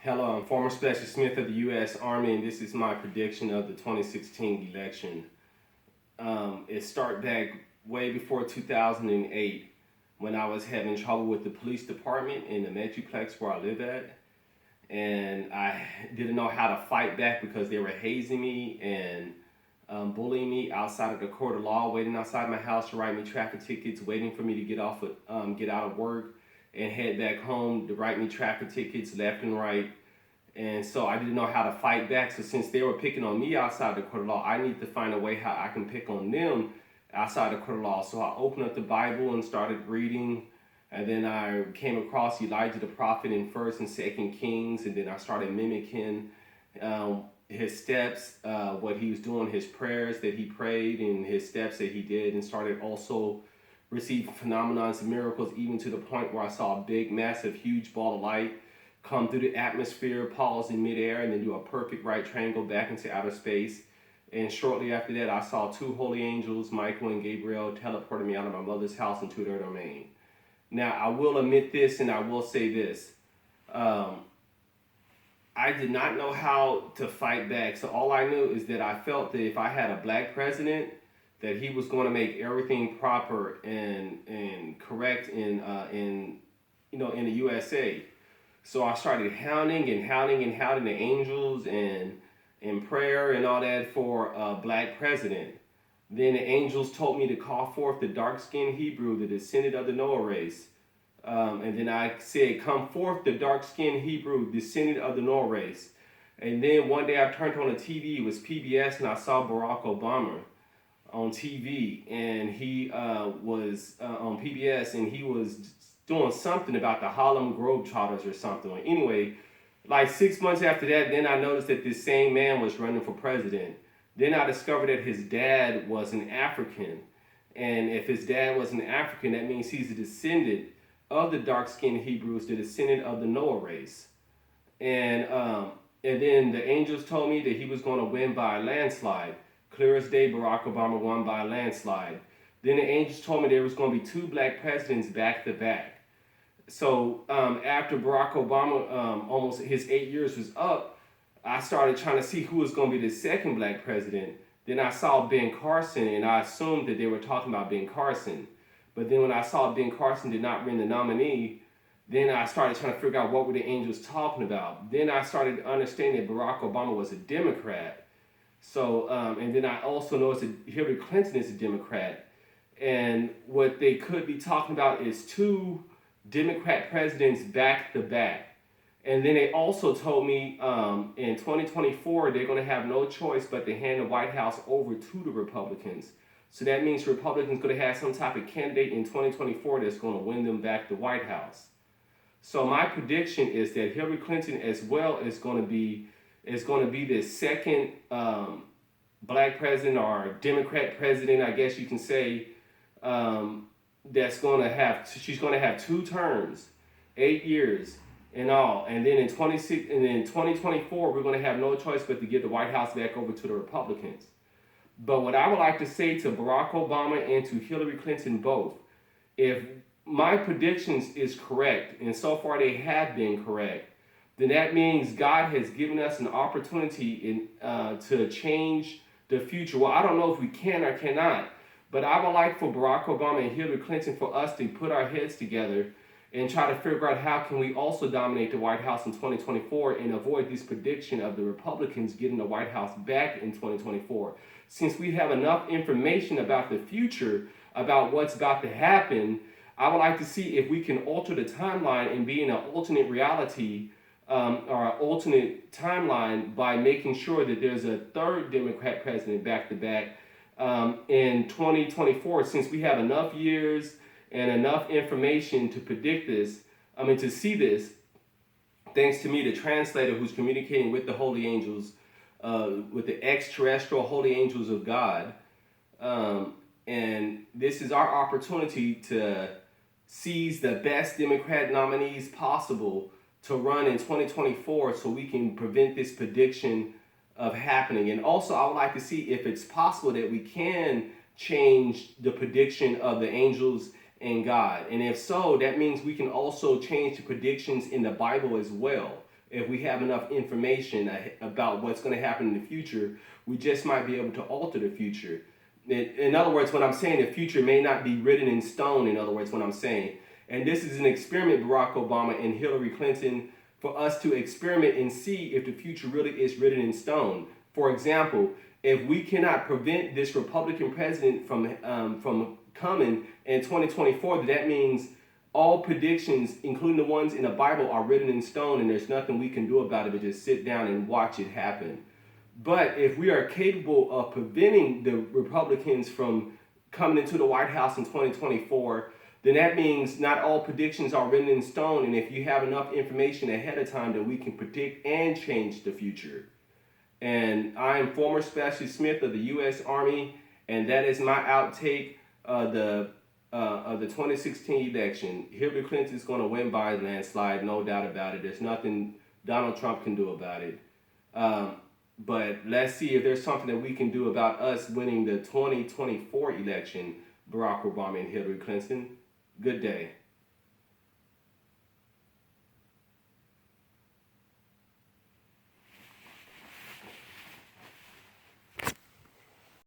Hello, I'm former Special Smith of the U.S. Army, and this is my prediction of the 2016 election. It started back way before 2008 when I was having trouble with the police department in the Metroplex where I live at. And I didn't know how to fight back because they were hazing me and bullying me outside of the court of law, waiting outside my house to write me traffic tickets, waiting for me to get out of work and head back home to write me traffic tickets left and right. And so I didn't know how to fight back. So since they were picking on me outside the court of law, I need to find a way how I can pick on them outside the court of law. So I opened up the Bible and started reading. And then I came across Elijah the prophet in 1st and 2nd Kings. And then I started mimicking his steps, what he was doing, his prayers that he prayed and his steps that he did, and started also receiving phenomena and miracles, even to the point where I saw a big, massive, huge ball of light come through the atmosphere, pause in midair, and then do a perfect right triangle back into outer space. And shortly after that, I saw two holy angels, Michael and Gabriel, teleporting me out of my mother's house into their domain. Now, I will admit this, and I will say this. I did not know how to fight back. So all I knew is that I felt that if I had a black president, that he was going to make everything proper and correct in the USA. So I started hounding the angels and in prayer and all that for a black president. Then the angels told me to call forth the dark-skinned Hebrew, the descendant of the Noah race. And then I said, come forth the dark-skinned Hebrew, descendant of the Noah race. And then one day I turned on the TV, it was PBS, and I saw Barack Obama on TV. And he was on PBS, and he was doing something about the Harlem Globetrotters or something. Anyway, like 6 months after that, then I noticed that this same man was running for president. Then I discovered that his dad was an African. And if his dad was an African, that means he's a descendant of the dark-skinned Hebrews, the descendant of the Noah race. And then the angels told me that he was going to win by a landslide. Clear as day, Barack Obama won by a landslide. Then the angels told me there was going to be two black presidents back to back. So after Barack Obama, almost his 8 years was up, I started trying to see who was going to be the second black president. Then I saw Ben Carson, and I assumed that they were talking about Ben Carson. But then when I saw Ben Carson did not win the nominee, then I started trying to figure out what were the angels talking about. Then I started understanding that Barack Obama was a Democrat. So, and then I also noticed that Hillary Clinton is a Democrat. And what they could be talking about is two Democrat presidents back to back. And then they also told me in 2024, they're going to have no choice but to hand the White House over to the Republicans. So that means Republicans going to have some type of candidate in 2024 that's going to win them back the White House. So my prediction is that Hillary Clinton as well is going to be the second black president or Democrat president, I guess you can say, she's going to have two terms, 8 years in all. And then in 2024, we're going to have no choice but to give the White House back over to the Republicans. But what I would like to say to Barack Obama and to Hillary Clinton both, if my predictions is correct, and so far they have been correct, then that means God has given us an opportunity to change the future. Well, I don't know if we can or cannot, but I would like for Barack Obama and Hillary Clinton for us to put our heads together and try to figure out how can we also dominate the White House in 2024 and avoid this prediction of the Republicans getting the White House back in 2024. Since we have enough information about the future, about what's about to happen, I would like to see if we can alter the timeline and be in an alternate reality or an alternate timeline by making sure that there's a third Democrat president back to back in 2024. Since we have enough years and enough information to predict this, to see this, thanks to me, the translator who's communicating with the holy angels, with the extraterrestrial holy angels of God. And this is our opportunity to seize the best Democrat nominees possible to run in 2024 so we can prevent this prediction of happening. And also, I would like to see if it's possible that we can change the prediction of the angels and God. And if so, that means we can also change the predictions in the Bible as well. if we have enough information about what's going to happen in the future, we just might be able to alter the future. In other words, when I'm saying the future may not be written in stone, in other words, what I'm saying, and this is an experiment, Barack Obama and Hillary Clinton, for us to experiment and see if the future really is written in stone. For example, if we cannot prevent this Republican president from coming in 2024, that means all predictions, including the ones in the Bible, are written in stone, and there's nothing we can do about it but just sit down and watch it happen. But if we are capable of preventing the Republicans from coming into the White House in 2024, then that means not all predictions are written in stone. And if you have enough information ahead of time, that we can predict and change the future. And I am former Specialist Smith of the U.S. Army, and that is my outtake of the 2016 election. Hillary Clinton is going to win by a landslide, no doubt about it. There's nothing Donald Trump can do about it. But let's see if there's something that we can do about us winning the 2024 election, Barack Obama and Hillary Clinton. Good day.